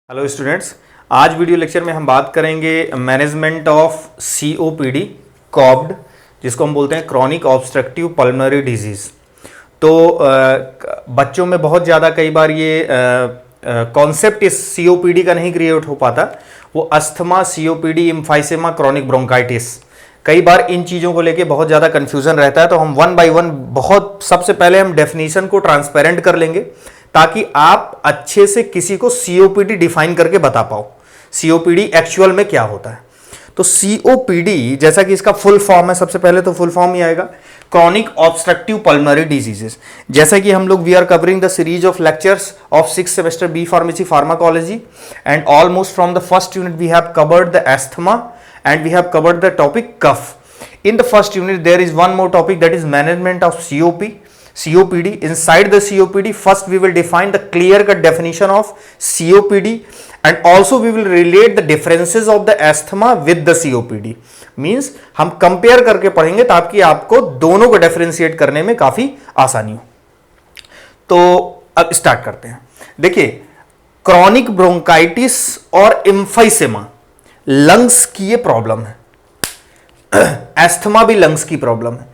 Hello students, आज video lecture में हम बात करेंगे मैनेजमेंट ऑफ सीओपीडी कॉब्ड, जिसको हम बोलते हैं क्रॉनिक ऑब्स्ट्रक्टिव पल्मोनरी डिजीज़। तो बच्चों में बहुत ज़्यादा कई बार ये कॉन्सेप्ट इस सीओपीडी का नहीं क्रिएट हो पाता। वो asthma, COPD, emphysema, chronic bronchitis, कई बार इन चीज़ों को लेके बहुत ज़्यादा कन्फ्यूज़न रहता है। तो हम वन बाय वन सबसे पहले हम डेफिनेशन को ट्रांसपेरेंट कर लेंगे ताकि आप अच्छे से किसी को सीओपीडी डिफाइन करके बता पाओ सीओपीडी एक्चुअल में क्या होता है। तो सीओपीडी जैसा कि इसका फुल फॉर्म है, सबसे पहले तो फुल फॉर्म ही आएगा क्रॉनिक ऑब्स्ट्रक्टिव पल्मोनरी डिजीजेस। जैसा कि हम लोग we are covering the series of lectures of 6th semester B pharmacy pharmacology and almost from the first unit we have covered the asthma and we have covered the topic cough. In the first unit there is one more topic, that is management of COPD. Inside the COPD, first we will define the clear cut definition of COPD and also we will relate the differences of the asthma with the COPD. Means हम compare करके पढ़ेंगे ताकि आपको दोनों को differentiate करने में काफी आसानी हो। तो अब स्टार्ट करते हैं। देखिए, क्रॉनिक ब्रोंकाइटिस और एम्फाइसेमा लंग्स की ये प्रॉब्लम है। एस्थमा भी लंग्स की प्रॉब्लम है।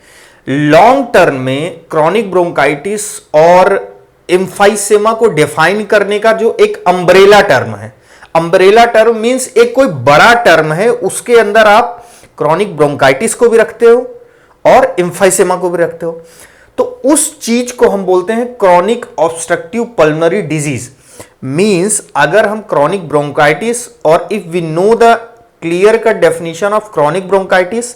लॉन्ग टर्म में क्रॉनिक ब्रोंकाइटिस और एम्फाइसेमा को डिफाइन करने का जो एक अंब्रेला टर्म है, अंब्रेला टर्म मींस एक कोई बड़ा टर्म है, उसके अंदर आप क्रॉनिक ब्रोंकाइटिस को भी रखते हो और एम्फाइसेमा को भी रखते हो। तो उस चीज को हम बोलते हैं chronic obstructive pulmonary disease. Means अगर हम क्रॉनिक ब्रोंकाइटिस और if we know the clear cut definition of chronic bronchitis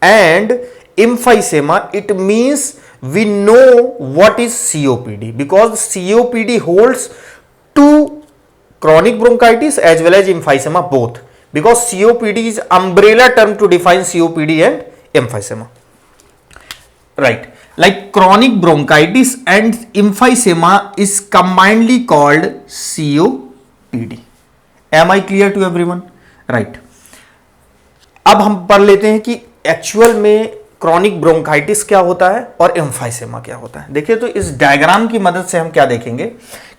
and emphysema, it means we know what is COPD, because COPD holds to chronic bronchitis as well as emphysema both, because COPD is umbrella term to define COPD and emphysema, right? Like chronic bronchitis and emphysema is combinedly called COPD. Am I clear to everyone? Right. अब हम पढ़ लेते हैं कि actual में chronic bronchitis क्या होता है और एम्फाइसेमा क्या होता है। देखिए, तो इस डायग्राम की मदद से हम क्या देखेंगे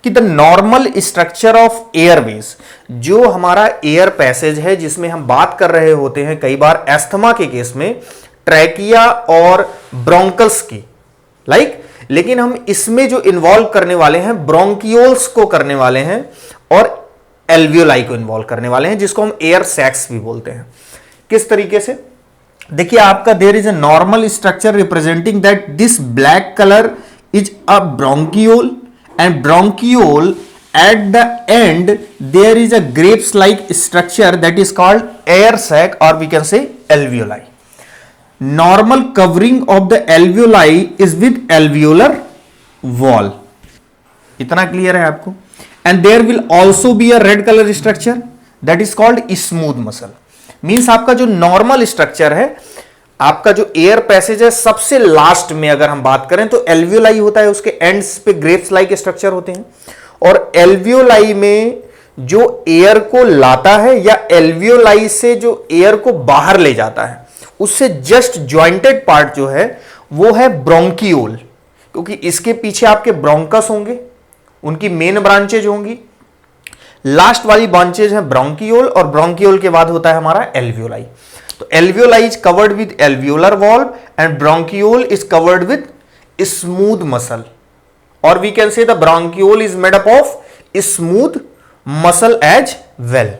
कि the normal structure of Airways, जो हमारा एयर पैसेज है जिसमें हम बात कर रहे होते हैं कई बार एस्थमा के केस में ट्रैकिया और ब्रोंकल्स की, लेकिन हम इसमें जो इन्वॉल्व करने वाले हैं ब्रोंकियोल्स को करने वाले हैं और एल्वियोलाई को इन्वॉल्व करने वाले हैं, जिसको हम एयर सैक्स भी बोलते हैं। किस तरीके से? देखिए, आपका there is a normal structure representing that this black colour is a bronchiole and bronchiole at the end there is a grapes like structure that is called air sac or we can say alveoli. Normal covering of the alveoli is with alveolar wall. इतना clear है आपको? And there will also be a red color structure that is called smooth muscle. Means आपका जो normal structure है, आपका जो air passage है, सबसे लास्ट में अगर हम बात करें तो एल्वियोलाई होता है, उसके एंड्स पे ग्रेप्स लाइक स्ट्रक्चर होते हैं और एल्वियोलाई में जो एयर को लाता है या एल्वियोलाई से जो एयर को बाहर ले जाता है, उससे जस्ट ज्वाइंटेड पार्ट जो है वो है ब्रोंकियोल, क्योंकि इसके पीछे आपके ब्रोंकस होंगे, उनकी मेन ब्रांचेज होंगी। लास्ट वाली ब्रांचेज है ब्रोंकियोल और ब्रोंकियोल के बाद होता है हमारा एल्वियोलाई। तो alveoli is covered with alveolar wall and bronchiole is covered with smooth muscle और we can say the bronchiole is made up of smooth muscle as well.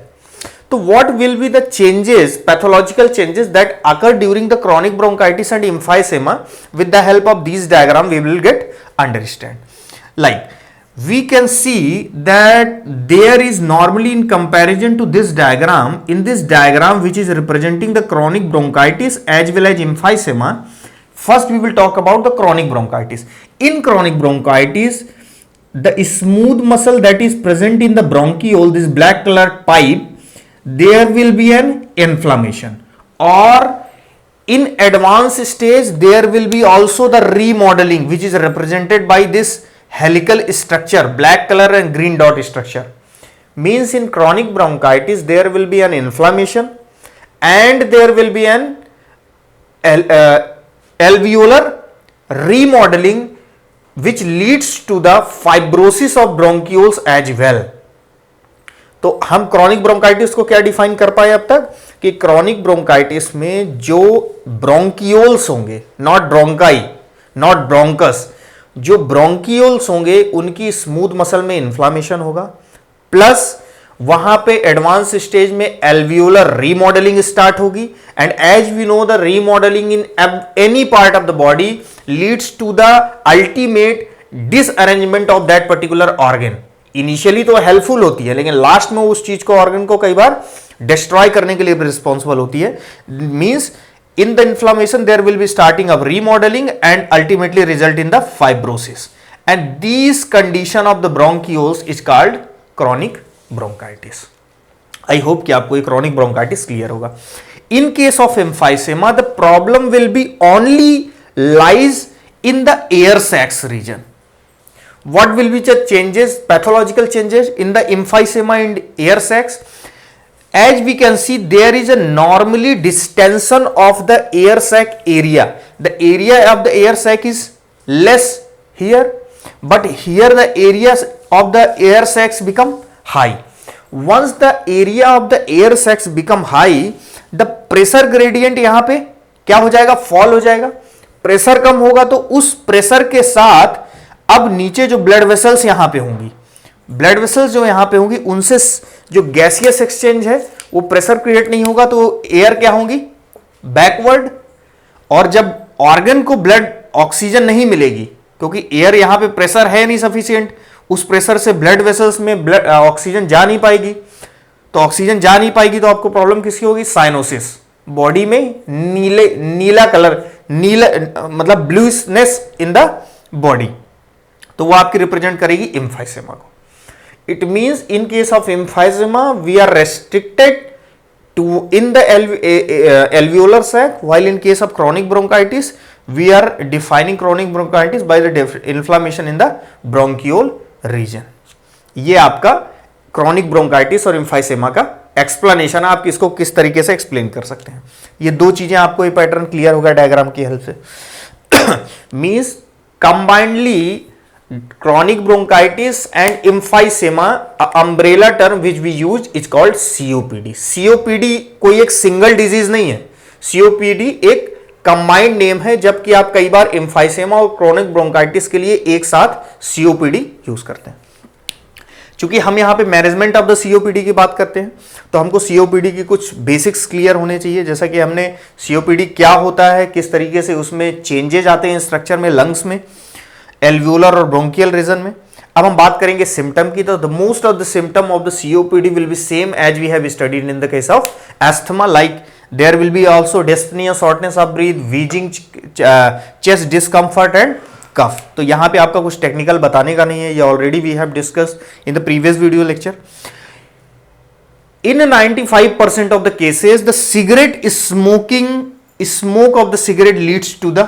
So what will be the changes, pathological changes that occur during the chronic bronchitis and emphysema? With the help of these diagram, we will get understand. Like we can see that there is normally in comparison to this diagram, in this diagram which is representing the chronic bronchitis as well as emphysema, first we will talk about the chronic bronchitis. In chronic bronchitis, the smooth muscle that is present in the bronchiole, this black colored pipe, there will be an inflammation or in advanced stage there will be also the remodeling which is represented by this helical structure, black color and green dot structure. Means in chronic bronchitis there will be an inflammation and there will be an alveolar remodeling which leads to the fibrosis of bronchioles as well. तो हम chronic bronchitis को क्या define कर पाए अब तक कि chronic bronchitis में जो ब्रोंकियोल्स होंगे, नॉट ब्रोंकाई, नॉट ब्रोंकस, जो ब्रोंकियोल्स होंगे उनकी स्मूथ मसल में इंफ्लामेशन होगा, प्लस वहां पे एडवांस स्टेज में एल्वियोलर रीमॉडलिंग स्टार्ट होगी। And as we know the remodelling in any part of the body leads to the ultimate disarrangement of that particular organ. Initially तो helpful होती है, लेकिन लास्ट में उस चीज को, ऑर्गन को कई बार डिस्ट्रॉय करने के लिए रिस्पॉन्सिबल होती है। Means in the inflammation there will be starting of remodeling and ultimately result in the fibrosis, and these condition of the bronchioles is called chronic bronchitis. I hope कि आपको ये chronic bronchitis clear होगा. In case of emphysema the problem will be only lies in the air sacs region. What will be the changes, pathological changes in the emphysema and air sacs? As we can see, there is a normally distension of the air sac area. The area of the air sac is less here, but here the areas of the air sacs become high. Once the area of the air sacs become high, the pressure gradient यहाँ पे क्या हो जाएगा, fall हो जाएगा। Pressure कम होगा तो उस प्रेशर के साथ अब नीचे जो ब्लड वेसल्स यहाँ पे होंगी, ब्लड वेसल्स जो यहां पे होंगी उनसे जो गैसियस एक्सचेंज है वो प्रेशर क्रिएट नहीं होगा, तो एयर क्या होंगी, बैकवर्ड। और जब ऑर्गन को ब्लड ऑक्सीजन नहीं मिलेगी, क्योंकि एयर यहां पे प्रेशर है नहीं सफिशिएंट, उस प्रेशर से ब्लड वेसल्स में ब्लड ऑक्सीजन जा नहीं पाएगी, तो ऑक्सीजन जा नहीं पाएगी तो आपको प्रॉब्लम किसकी होगी, साइनोसिस। बॉडी में नीला कलर, नीला मतलब ब्लूनेस इन द बॉडी, तो वो आपकी रिप्रेजेंट करेगी एम्फाइसेमा को। It means in case of emphysema we are restricted to in the alveolar sac, while in case of chronic bronchitis we are defining chronic bronchitis by the inflammation in the bronchiole region. ये आपका chronic bronchitis और emphysema का explanation है, आप इसको किस तरीके से एक्सप्लेन कर सकते हैं। ये दो चीजें आपको ये पैटर्न क्लियर होगा डायग्राम की हेल्प से। Means combinedly chronic bronchitis and emphysema, umbrella term which we use is called COPD. COPD कोई एक सिंगल डिजीज नहीं है, COPD एक कंबाइंड नेम है, जबकि आप कई बार emphysema और chronic bronchitis के लिए एक साथ COPD यूज करते हैं। चूंकि हम यहां पे मैनेजमेंट ऑफ द COPD की बात करते हैं, तो हमको COPD की कुछ बेसिक्स क्लियर होने चाहिए, जैसा कि हमने COPD क्या होता है, किस तरीके से उसमें चेंजेज आते हैं स्ट्रक्चर में, लंग्स में, एल्वियोलर और ब्रोंकियल रीजन में। अब हम बात करेंगे सिम्टम की, तो the most of the symptom of the COPD will be same as we have studied in the case of asthma, like there will be also dyspnoea, shortness of breath, wheezing, chest discomfort and cough. तो यहां पे आपका कुछ technical बताने का नहीं है, ये already we have discussed in the previous video lecture. In 95% of the cases, the cigarette smoke of the cigarette leads to the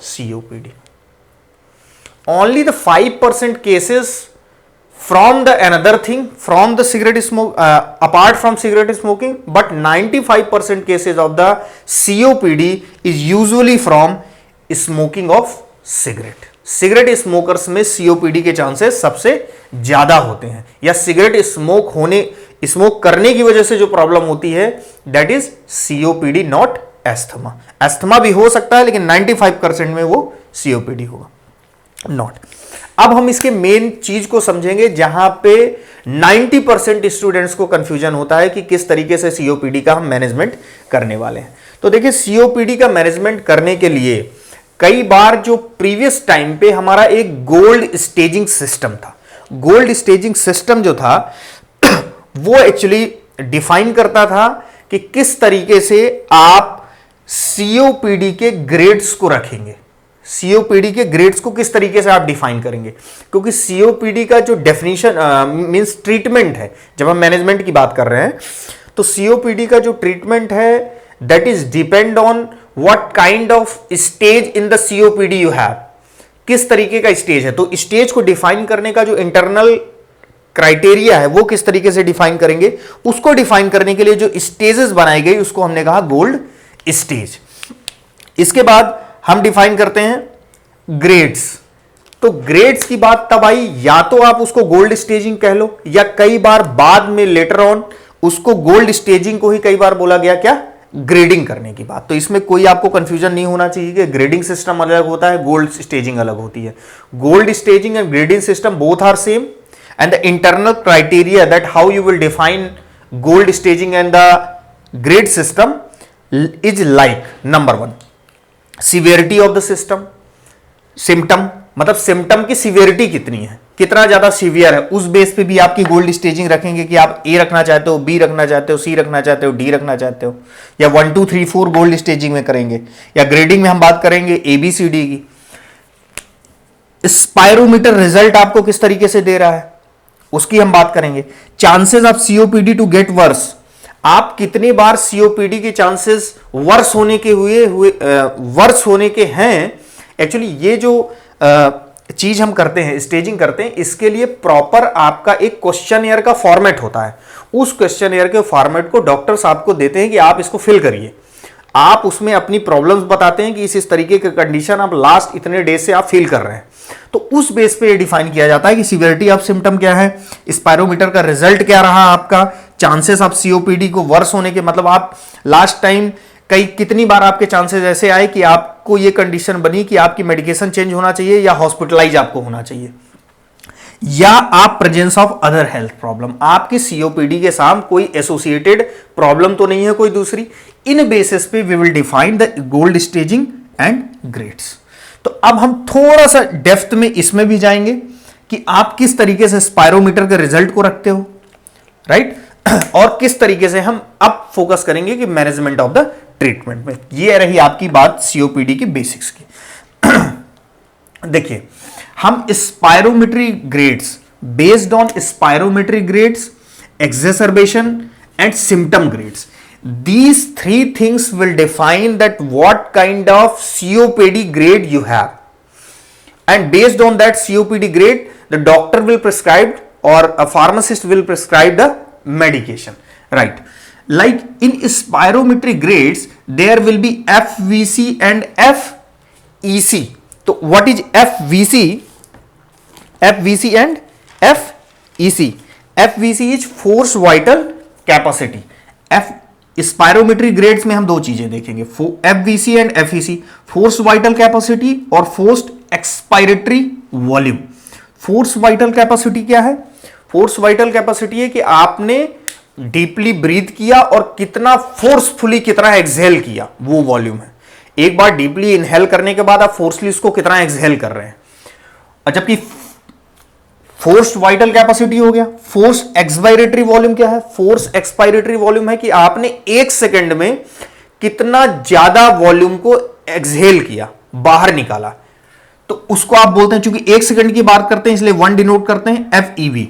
COPD. Only the 5% cases from the another thing, from the cigarette smoke, apart from cigarette smoking, but 95% cases of the COPD is usually from smoking of cigarette. Cigarette smokers में COPD के chances सबसे ज्यादा होते हैं, या cigarette smoke करने की वजह से जो प्रॉब्लम होती है that is COPD, not asthma. Asthma भी हो सकता है लेकिन 95% में वो COPD होगा, नॉट। अब हम इसके मेन चीज को समझेंगे जहां पे 90% स्टूडेंट्स को कंफ्यूजन होता है कि किस तरीके से COPD का हम मैनेजमेंट करने वाले हैं। तो देखिए, COPD का मैनेजमेंट करने के लिए कई बार जो प्रीवियस टाइम पे हमारा एक गोल्ड स्टेजिंग सिस्टम था, गोल्ड स्टेजिंग सिस्टम जो था वो एक्चुअली डिफाइन करता था कि किस तरीके से आप COPD के ग्रेड्स को रखेंगे, COPD के ग्रेड्स को किस तरीके से आप डिफाइन करेंगे। क्योंकि COPD का जो डेफिनेशन मींस ट्रीटमेंट है, जब हम मैनेजमेंट की बात कर रहे हैं तो COPD का जो ट्रीटमेंट है that is depend on what kind of stage in the COPD you have, किस तरीके का स्टेज है। तो स्टेज को डिफाइन करने का जो इंटरनल क्राइटेरिया है वो किस तरीके से डिफाइन करेंगे, उसको डिफाइन करने के लिए जो स्टेजेस बनाई गई उसको हमने कहा गोल्ड स्टेज। इसके बाद हम डिफाइन करते हैं ग्रेड्स। तो ग्रेड्स की बात तब आई, या तो आप उसको गोल्ड स्टेजिंग कह लो, या कई बार बाद में लेटर ऑन उसको गोल्ड स्टेजिंग को ही कई बार बोला गया क्या, ग्रेडिंग करने की बात। तो इसमें कोई आपको कंफ्यूजन नहीं होना चाहिए कि ग्रेडिंग सिस्टम अलग होता है, गोल्ड स्टेजिंग अलग होती है। GOLD staging and grading system both are same, and the internal criteria that how you will define GOLD staging and the grade system is like, number 1 severity of the system, symptom मतलब symptom की severity कितनी है, कितना ज्यादा severe है, उस base पे भी आपकी गोल्ड स्टेजिंग रखेंगे कि आप ए रखना चाहते हो, बी रखना चाहते हो, सी रखना चाहते हो, डी रखना चाहते हो, या 1 2 3 4 गोल्ड स्टेजिंग में करेंगे, या ग्रेडिंग में हम बात करेंगे ए बी सी डी की। स्पायरोमीटर रिजल्ट आपको किस तरीके से दे रहा है उसकी हम बात करेंगे। Chances of COPD to get worse, आप कितनी बार सीओपीडी के चांसेस वर्स होने के वर्स होने के हैं। एक्चुअली ये जो चीज हम करते हैं, स्टेजिंग करते हैं, इसके लिए प्रॉपर आपका एक क्वेश्चनएयर का फॉर्मेट होता है। उस क्वेश्चनएयर के फॉर्मेट को डॉक्टर साहब को देते हैं कि आप इसको फिल करिए। आप उसमें अपनी प्रॉब्लम्स बताते हैं कि इस तरीके की कंडीशन आप लास्ट इतने डेज से आप फील कर रहे हैं। तो उस बेस पे ये डिफाइन किया जाता है कि सीवियरिटी ऑफ सिम्टम क्या है, स्पायरोमीटर का रिजल्ट क्या रहा आपका, चांसेस ऑफ सीओपीडी को वर्स होने के, मतलब आप लास्ट टाइम कितनी बार आपके चांसेस ऐसे आए कि आपको ये कंडीशन बनी कि आपकी मेडिकेशन चेंज होना चाहिए या हॉस्पिटलाइज आपको होना चाहिए, या आप presence of other health problem, आपकी सीओपीडी के साथ कोई एसोसिएटेड प्रॉब्लम तो नहीं है कोई दूसरी। इन बेसिस पे we will define the GOLD staging and grades. तो अब हम थोड़ा सा डेप्थ में इसमें भी जाएंगे कि आप किस तरीके से स्पायरोमीटर के रिजल्ट को रखते हो, राइट, और किस तरीके से हम अब फोकस करेंगे कि मैनेजमेंट ऑफ द ट्रीटमेंट में। ये रही आपकी बात सीओपीडी की बेसिक्स की। देखिए, हम spirometry grades, based on spirometry grades, exacerbation and symptom grades, these 3 things will define that what kind of COPD grade you have, and based on that COPD grade the doctor will prescribe or a pharmacist will prescribe the medication, right? Like in spirometry grades there will be FVC and FEC. So what is FVC? FVC and FEC. FVC is force vital capacity. Spirometry grades में हम 2 चीजें देखेंगे, FVC and FEC, force vital capacity और forced expiratory volume. Force vital capacity क्या है? Force vital capacity है कि आपने डीपली ब्रीथ किया और कितना फोर्सफुली कितना एक्सहेल किया, वो वॉल्यूम है। एक बार डीपली इनहेल करने के बाद आप फोर्सली इसको कितना एक्सहेल कर रहे हैं, और जबकि फोर्स वाइटल कैपेसिटी हो गया। फोर्स एक्सपायरेटरी वॉल्यूम क्या है? फोर्स एक्सपायरेटरी वॉल्यूम है कि आपने 1 सेकंड में कितना ज्यादा वॉल्यूम को एक्सहेल किया, बाहर निकाला, तो उसको आप बोलते हैं, चूंकि 1 सेकंड की बात करते हैं इसलिए 1 डिनोट करते हैं FEV।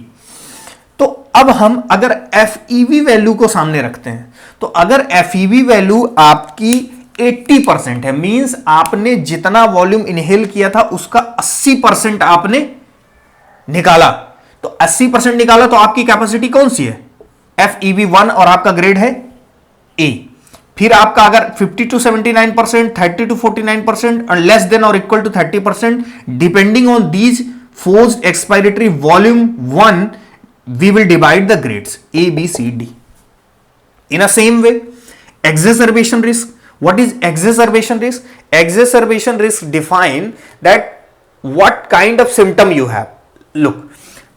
तो अब हम अगर FEV वैल्यू को सामने रखते हैं, तो अगर FEV वैल्यू आपकी 80% है, मींस आपने जितना वॉल्यूम इनहेल किया था उसका 80% आपने निकाला, तो 80% निकाला, तो आपकी कैपेसिटी कौन सी है? FEV1, और आपका ग्रेड है A। फिर आपका अगर 50 to 79%, 30 to 49% और लेस देन और equal to 30%, depending on these forced expiratory volume 1, we will divide the grades A, B, C, D। In a same way, exacerbation risk. What is exacerbation risk? Exacerbation risk define that what kind of symptom you have. Look,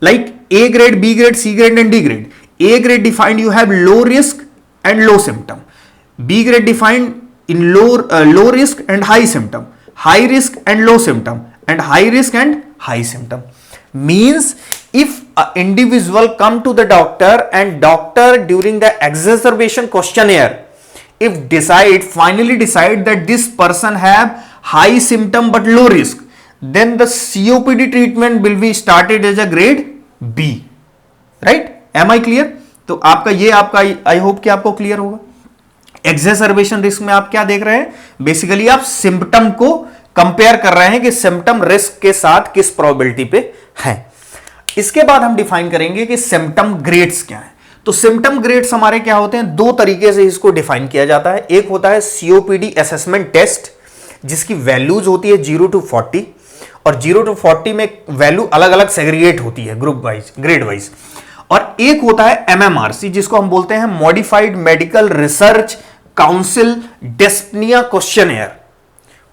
like A grade, B grade, C grade and D grade. A grade defined you have low risk and low symptom. B grade defined in low risk and high symptom, high risk and low symptom, and high risk and high symptom. Means if an individual come to the doctor and doctor during the exacerbation questionnaire, if finally decide that this person have high symptom but low risk, then the COPD treatment will be started as a grade B, right? Am I clear? तो आपका I hope कि आपको clear होगा। एक्सेसरबेशन risk में आप क्या देख रहे हैं? बेसिकली आप सिम्टम को कंपेयर कर रहे हैं कि सिम्टम रिस्क के साथ किस प्रोबेबिलिटी पे है। इसके बाद हम डिफाइन करेंगे कि सिम्टम ग्रेड्स क्या है। तो सिम्टम ग्रेड्स हमारे क्या होते हैं? 2 तरीके से इसको डिफाइन किया जाता है। एक होता है COPD असेसमेंट टेस्ट, जिसकी वैल्यूज होती है 0 to 40, और 0 to 40 में वैल्यू अलग अलग सेग्रीगेट होती है ग्रुप वाइज, ग्रेड वाइज। और एक होता है एमएमआरसी, जिसको हम बोलते हैं modified medical research council dyspnoea questionnaire.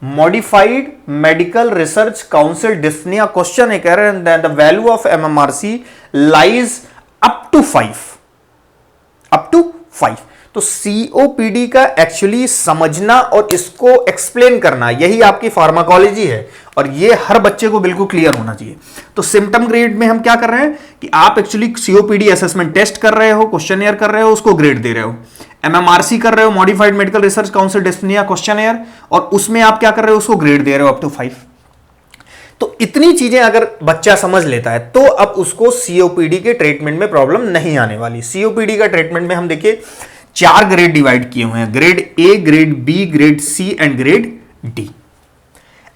Modified medical research council dyspnoea questionnaire, and the value of MMRC lies up to 5। तो सीओपीडी का एक्चुअली समझना और इसको एक्सप्लेन करना, यही आपकी फार्माकोलॉजी है, और ये हर बच्चे को बिल्कुल क्लियर होना चाहिए। तो सिम्टम ग्रेड में हम क्या कर रहे हैं कि आप एक्चुअली सीओपीडी असेसमेंट टेस्ट कर रहे हो, क्वेश्चनएयर कर रहे हो, उसको ग्रेड दे रहे हो। एमएमआरसी कर रहे हो, modified medical research council dyspnoea questionnaire, और उसमें आप क्या कर रहे हो, उसको ग्रेड दे रहे हो अप टू 5। तो इतनी चीजें अगर बच्चा समझ लेता है तो अब उसको सीओपीडी के ट्रीटमेंट में प्रॉब्लम नहीं आने वाली। सीओपीडी का ट्रीटमेंट में हम देखिए 4 ग्रेड डिवाइड किए हुए हैं, grade A, grade B, grade C and grade D.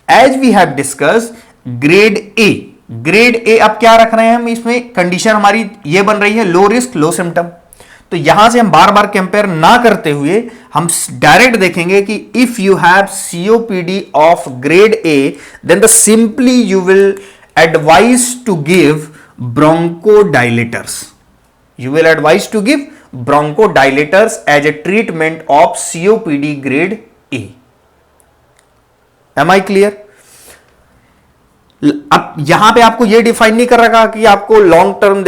As we have discuss grade A अब क्या रख रहे हैं हम, इसमें कंडीशन हमारी ये बन रही है लो रिस्क लो सिम्टम। तो यहां से हम बार बार कंपेयर ना करते हुए हम डायरेक्ट देखेंगे कि if you have COPD of grade A then the simply you will advise to give bronchodilators. You will advise to give bronchodilators as a treatment of COPD grade A. Am I clear? अब यहां पे आपको ये define नहीं कर रखा कि आपको लॉन्ग टर्म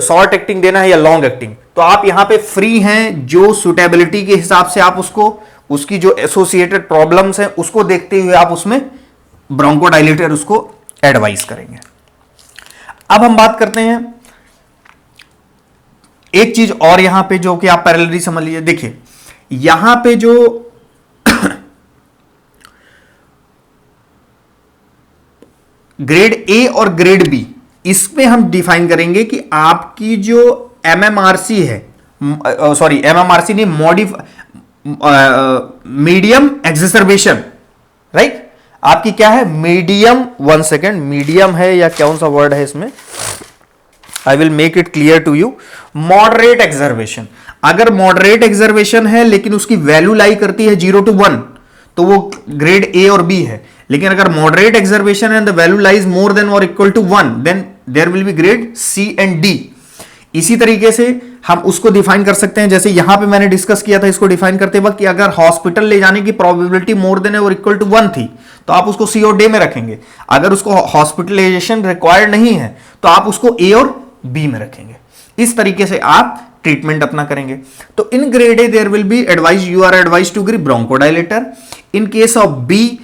शॉर्ट एक्टिंग देना है या लॉन्ग एक्टिंग, तो आप यहां पे फ्री हैं, जो सुटेबिलिटी के हिसाब से आप उसको, उसकी जो एसोसिएटेड प्रॉब्लम्स हैं उसको देखते हुए आप उसमें ब्रोंकोडाइलेटर उसको एडवाइस करेंगे। अब हम बात करते हैं एक चीज और यहां पे जो कि आप पैरेलली समझ लीजिए। देखिए यहां पे जो ग्रेड ए और ग्रेड बी, इसमें हम डिफाइन करेंगे कि आपकी जो एमएमआरसी है, सॉरी एमएमआरसी नहीं, मीडियम एक्सेसरबेशन, राइट। आपकी क्या है, मीडियम, 1 सेकेंड, मीडियम है या कौन सा वर्ड है इसमें, I will make it clear to you. Moderate exacerbation, अगर मॉडरेट एक्सर्वेशन है लेकिन उसकी वैल्यू लाई करती है 0 to 1 तो वो ग्रेड ए और बी है। लेकिन अगर moderate exacerbation and the value lies more than और equal to 1 then there will be grade C and D. इसी तरीके से हम उसको डिफाइन कर सकते हैं, जैसे यहां पे मैंने डिस्कस किया था इसको डिफाइन करते वक्त कि अगर हॉस्पिटल ले जाने की प्रोबेबिलिटी मोर देन और इक्वल टू 1 थी तो आप उसको सी और डी में रखेंगे। अगर उसको हॉस्पिटलाइजेशन रिक्वायर्ड नहीं है तो आप उसको ए और बी में रखेंगे। इस तरीके से आप ट्रीटमेंट अपना करेंगे। तो in grade A there will be advise, you are advise to give bronchodilator. In case of B,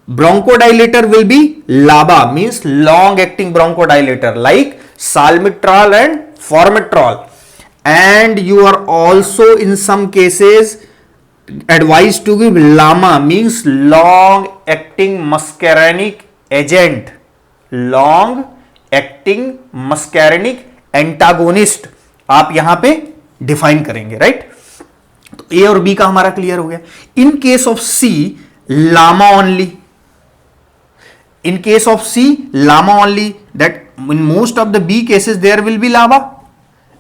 bronchodilator will be LABA, means long acting bronchodilator like salmeterol and formoterol, and you are also in some cases advised to give LAMA, means long acting muscarinic agent, long acting muscarinic antagonist आप यहां पे define करेंगे, right. तो ए और B का हमारा clear हो गया। In case of C, LAMA only, in case of C, LAMA only, that in most of the B cases there will be LAMA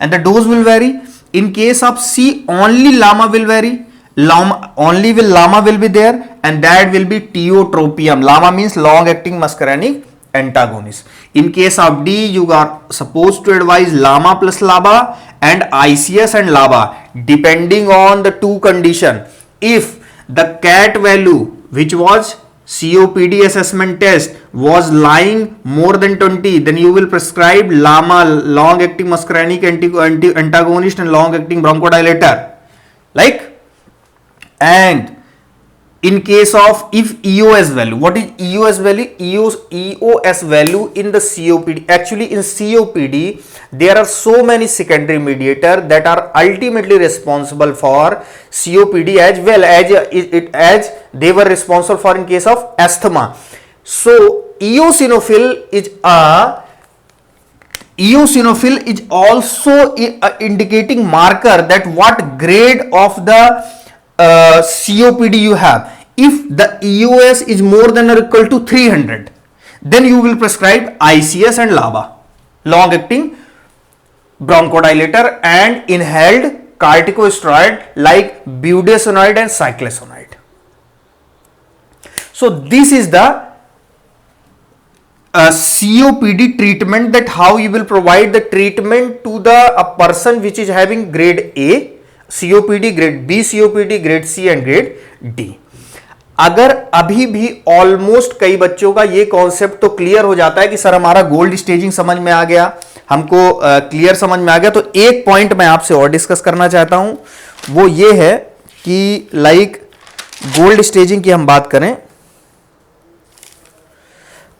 and the dose will vary. In case of C, only LAMA will vary, LAMA will be there, and that will be tiotropium. LAMA means long acting muscarinic antagonist. In case of D, you are supposed to advise LAMA plus LABA and ICS and LABA depending on the two condition. If the CAT value which was COPD assessment test was lying more than 20, then you will prescribe LAMA, long acting muscarinic antagonist and long acting bronchodilator, like. And in case of, if EOS value, what is EOS value? EOS value in the COPD, actually in COPD there are so many secondary mediator that are ultimately responsible for COPD as well as they were responsible for in case of asthma. So eosinophil is also indicating marker that what grade of the COPD you have. If the EOS is more than or equal to 300, then you will prescribe ICS and LABA, long acting bronchodilator and inhaled corticosteroid like budesonide and cyclophosphamide. So this is the COPD treatment, that how you will provide the treatment to the a person which is having grade A COPD, grade B COPD, grade C and grade D. अगर अभी भी almost कई बच्चों का ये concept तो clear हो जाता है कि सर हमारा गोल्ड स्टेजिंग समझ में आ गया, हमको क्लियर समझ में आ गया, तो एक पॉइंट मैं आपसे और डिस्कस करना चाहता हूं, वो ये है कि लाइक गोल्ड स्टेजिंग की हम बात करें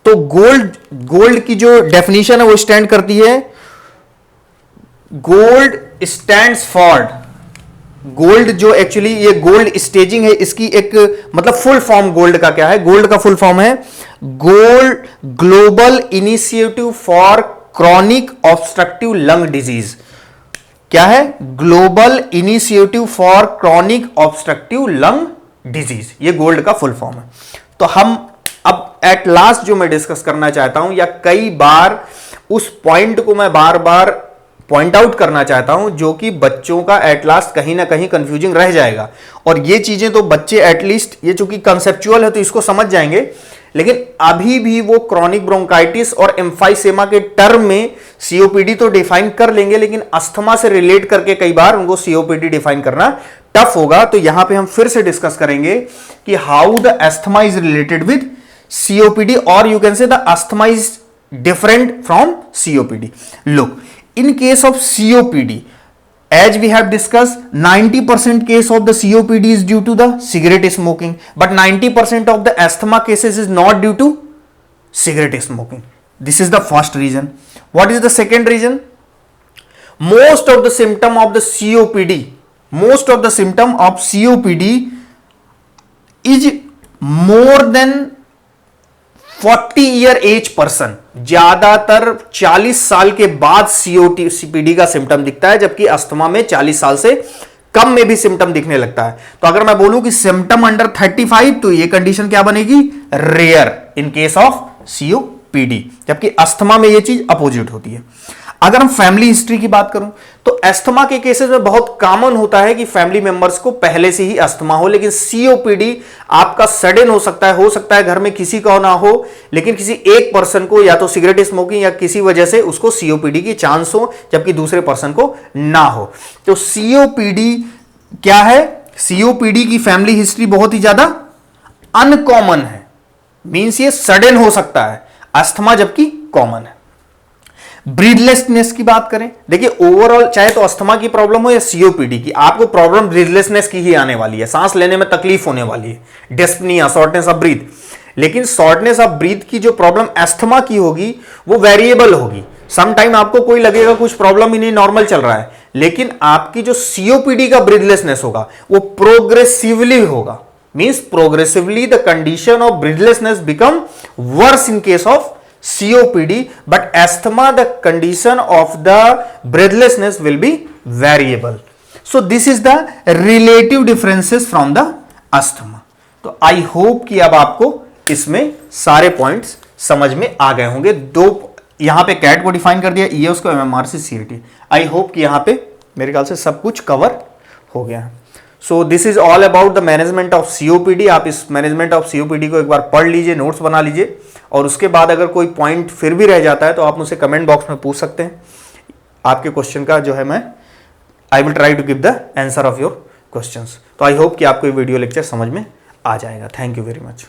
तो गोल्ड की जो डेफिनेशन है वो स्टैंड करती है, गोल्ड स्टैंड्स फॉर, गोल्ड जो एक्चुअली ये गोल्ड स्टेजिंग है इसकी एक मतलब फुल फॉर्म गोल्ड का क्या है, गोल्ड का फुल फॉर्म है gold global initiative for chronic obstructive lung disease. क्या है? Global initiative for chronic obstructive lung disease, ये गोल्ड का फुल फॉर्म है। तो हम अब एट लास्ट जो मैं डिस्कस करना चाहता हूं, या कई बार उस पॉइंट को मैं बार बार पॉइंट आउट करना चाहता हूं जो कि बच्चों का एट लास्ट कहीं ना कहीं कंफ्यूजिंग रह जाएगा, और ये चीजें तो बच्चे एटलीस्ट ये चूंकि कंसेप्चुअल है तो इसको समझ जाएंगे, लेकिन अभी भी वो क्रॉनिक ब्रोंकाइटिस और एम्फाइसेमा के टर्म में सीओपीडी तो डिफाइन कर लेंगे, लेकिन अस्थमा से रिलेट करके कई बार उनको सीओपीडी डिफाइन करना टफ होगा। तो यहां पे हम फिर से डिस्कस करेंगे कि how the asthma is related with COPD, or you can say the asthma is different from COPD. Look, in case of COPD, as we have discussed, 90% case of the COPD is due to the cigarette smoking, but 90% of the asthma cases is not due to cigarette smoking. This is the first reason. What is the second reason? Most of the symptom of the COPD is more than 40 year age person, ज्यादातर 40 साल के बाद COPD का symptom दिखता है, जबकि asthma में 40 साल से कम में भी सिम्टम दिखने लगता है। तो अगर मैं बोलूं कि सिम्टम अंडर 35, तो ये कंडीशन क्या बनेगी? Rare in case of COPD, जबकि अस्थमा में ये चीज अपोजिट होती है। अगर हम फैमिली हिस्ट्री की बात करूं तो अस्थमा के केसेस में बहुत कॉमन होता है कि फैमिली मेंबर्स को पहले से ही अस्थमा हो, लेकिन COPD आपका सडन हो सकता है घर में किसी का ना हो, लेकिन किसी एक पर्सन को या तो सिगरेट स्मोकिंग या किसी वजह से उसको COPD की चांस हो, जबकि दूसरे पर्सन को ना हो। तो COPD क्या है? COPD की फैमिली हिस्ट्री बहुत ही ज्यादा अनकॉमन है, मींस ये सडन हो सकता है, अस्थमा जबकि कॉमन है। ब्रीथलेसनेस की बात करें, देखिए ओवरऑल चाहे तो अस्थमा की प्रॉब्लम हो या COPD की, आपको प्रॉब्लम ब्रीथलेसनेस की ही आने वाली है, सांस लेने में तकलीफ होने वाली है, डिस्पनिया, शॉर्टनेस ऑफ ब्रीथ। लेकिन शॉर्टनेस ऑफ ब्रीथ की जो प्रॉब्लम अस्थमा की होगी वो वेरिएबल होगी, सम टाइम आपको कोई लगेगा कुछ प्रॉब्लम ही नहीं, नॉर्मल चल रहा है, लेकिन आपकी जो COPD का ब्रीथलेसनेस होगा वो प्रोग्रेसिवली होगा, means progressively the condition of breathlessness become verse in case of COPD, but asthma the condition of the breathlessness will be variable. So this is the relative differences from the asthma. तो I hope कि अब आपको इसमें सारे points समझ में आ गए होंगे। दो यहां पे कैट को डिफाइन कर दिया, ये उसको MMR से CRT। आई होप कि यहां पे मेरे ख्याल से सब कुछ कवर हो गया है। So this is all about the management of COPD। आप इस मैनेजमेंट ऑफ COPD को एक बार पढ़ लीजिए, नोट्स बना लीजिए, और उसके बाद अगर कोई पॉइंट फिर भी रह जाता है तो आप मुझसे कमेंट बॉक्स में पूछ सकते हैं। आपके क्वेश्चन का जो है I will try to give the answer of your questions. तो आई होप कि आपको ये वीडियो लेक्चर समझ में आ जाएगा। Thank you very much.